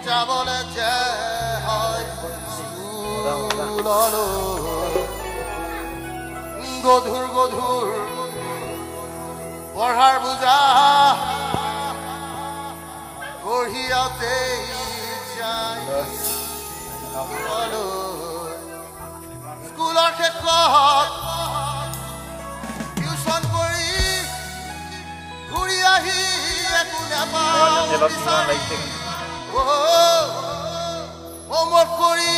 যাবলৈ যে হয় গধুৰ গধুৰ পঢ়াৰ বুজা কঢ়িয়াতেই যায় স্কুলৰ ক্ষেত্ৰত টিউচন কৰি ঘূৰি আহি একো নাপাওঁ হোমৱৰ্ক কৰি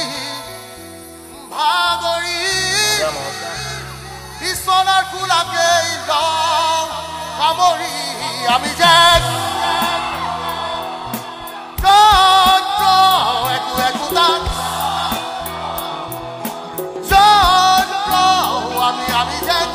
ভাগৰি বিছনাৰ খোলাকেই লওঁ সামৰি আমি যেন একো একোটাত আমি যেন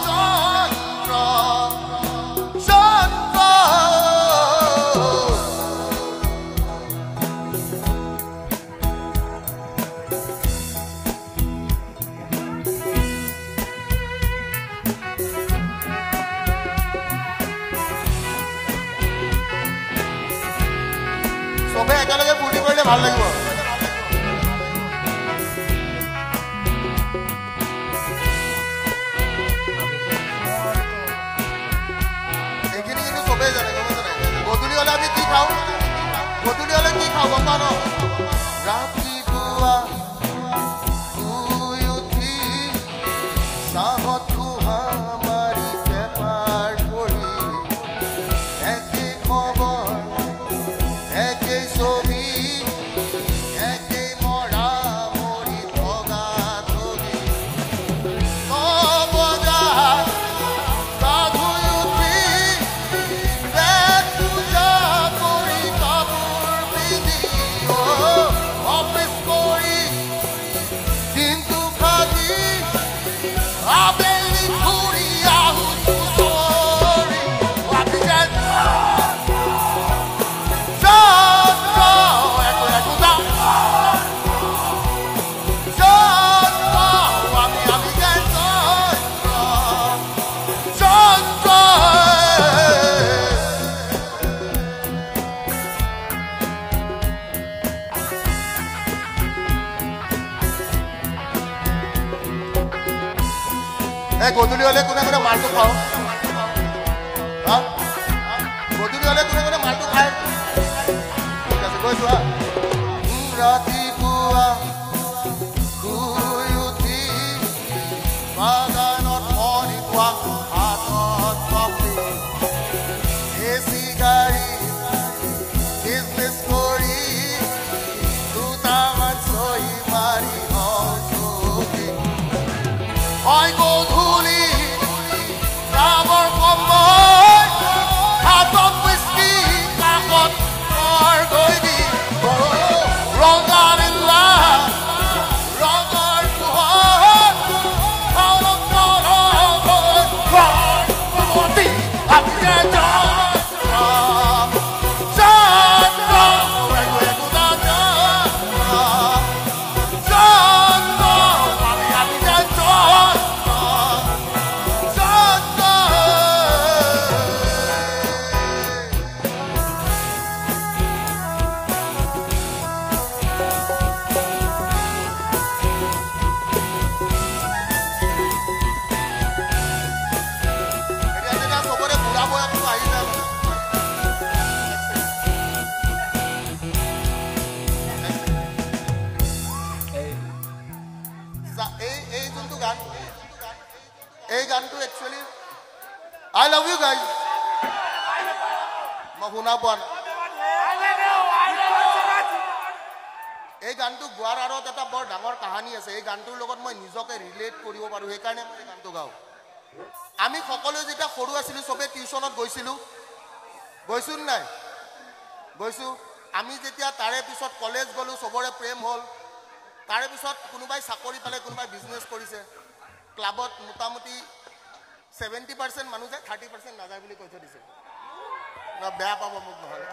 চবে একেলগে ফূৰ্তি কৰিলে ভাল লাগিব এইখিনি কিন্তু চবেই জানে গধূলি হলে আমি কি খাওঁ গধূলি হলে কি খাওঁ গম পাওঁ ন ৰাতিপুৱা শুই উঠি চাহত ধোঁহা মাৰি পেপাৰ পঢ়ি একে খবৰ একে ছবি একে মৰা মৰি ভগা ছবি বজাৰ গা ধুই উঠি পেট পূজা কৰি কাপোৰ পিন্ধি অফিচ কৰি দিনটো খালি আবেলি ঘূৰি আহোঁ চৰি আমি যেন গধূলি হলে কোনে কোনে মালটো খাওঁ গধূলি হলে কোনে কোনে মালটো খায় ঠিক আছে গৈছো ৰাতিপুৱা শুই উঠি বাগানত মৰি পোৱা হাতত কফি এচি গাড়ী বিজনেছ কৰি দুটামান চহী মাৰি হয় গধূলি ৰামৰ সময় হাতত হুইস্কি কাষত ঘৰ গৈ দি ৰঙা নীলা ৰঙৰ পোহৰ আমি এই গানটো actually I love you guys মই শুনা পোৱা নাই এই গানটো গোৱাৰ আৰত এটা বৰ ডাঙৰ কাহিনী আছে এই গানটোৰ লগত মই নিজকে ৰিলেট কৰিব পাৰো সেইকাৰণে মই এই গানটো গাওঁ আমি সকলো যেতিয়া সৰু আছিলো সবে টিউচনত গৈছো নাই গৈছো আমি যেতিয়া তাৰে পিছত কলেজ গলো সবৰে প্ৰেম হল তাৰে পিছত কোনোবাই চাকৰি পালে কোনোবাই বিজনেছ কৰিছে ক্লাবত মোটামুটি 70% মানুহ যায় 30% নাযায় বুলি কৈ থৈ দিছে না বেয়া পাব মোক নহলে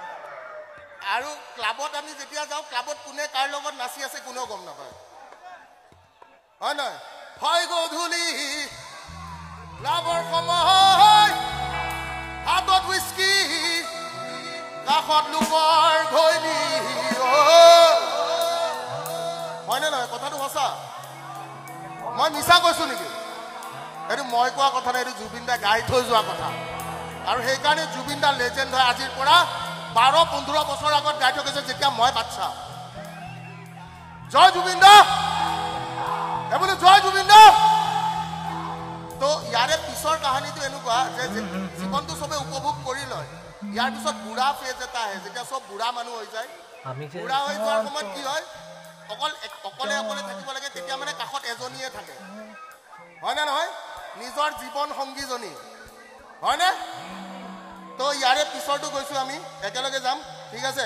আৰু ক্লাবত আমি যেতিয়া যাওঁ ক্লাবত কোনে কাৰ লগত নাচি আছে কোনেও গম নাপায় হয় নহয় হয় গধূলি ক্লাবৰ সময় হাতত হুইস্কি কাষত লোকৰ ঘৈণী হয়নে নহয় কথাটো সঁচা মই মিছা কৈছো নেকি এইটো মই কোৱা কথা নাই এইটো জুবিন দা গাই থৈ যোৱা কথা আৰু সেইকাৰণে জুবিন দা লেজেণ্ড হয় আজিৰ পৰা 12-15 বছৰ আগত গাই থৈ গৈছে যেতিয়া মই বাচ্চা জয় জুবিন দা এবোলে জয় জুবিন দা তো ইয়াৰে পিছৰ কাহিনীটো এনেকুৱা যে জীৱনটো সবে উপভোগ কৰি লয় ইয়াৰ পিছত বুঢ়া ফেজ এটা আহে যেতিয়া সব বুঢ়া মানুহ হৈ যায় বুঢ়া হৈ যোৱাৰ সময়ত কি হয় অকলে থাকিব লাগে তেতিয়া মানে কাষত এজনীয়ে থাকে হয় না নহয় নিজৰ জীৱন সংগীজনী হয় না তো ইয়াৰে পিছৰটো গৈছো আমি একেলগে যাম ঠিক আছে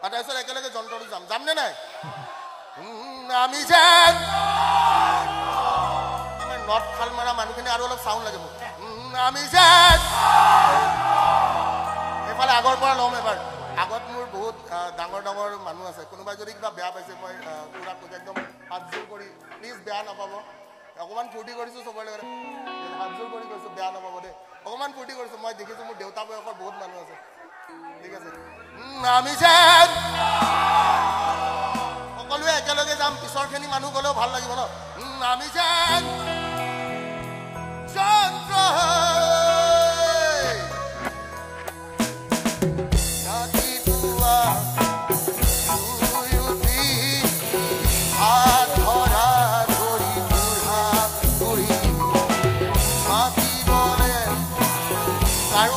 আৰু তাৰপিছত একেলগে যন্ত্ৰটো যাম নে নাই আমি যেন আমাৰ নৰ্থ খালমাৰা মানুহখিনি আৰু অলপ চাউণ্ড লাগে মোক আমি যেন এইফালে আগৰ পৰা ল'ম এবাৰ আগত মোৰ বহুত ডাঙৰ মানুহ আছে কোনোবাই যদি কিবা বেয়া পাইছে মই পুৰা একদম হাতজোৰ কৰি প্লিজ বেয়া নাপাব অকণমান ফূৰ্তি কৰিছোঁ চবৰে লগত হাতজোৰ কৰি কৈছোঁ বেয়া নাপাব দেই অকণমান ফূৰ্তি কৰিছোঁ মই দেখিছোঁ মোৰ দেউতা বয়সৰ বহুত মানুহ আছে ঠিক আছে আমি যেন সকলোৱে একেলগে যাম পিছৰখিনি মানুহ গ'লেও ভাল লাগিব ন আমি যেন চন্দ্ৰ আৰু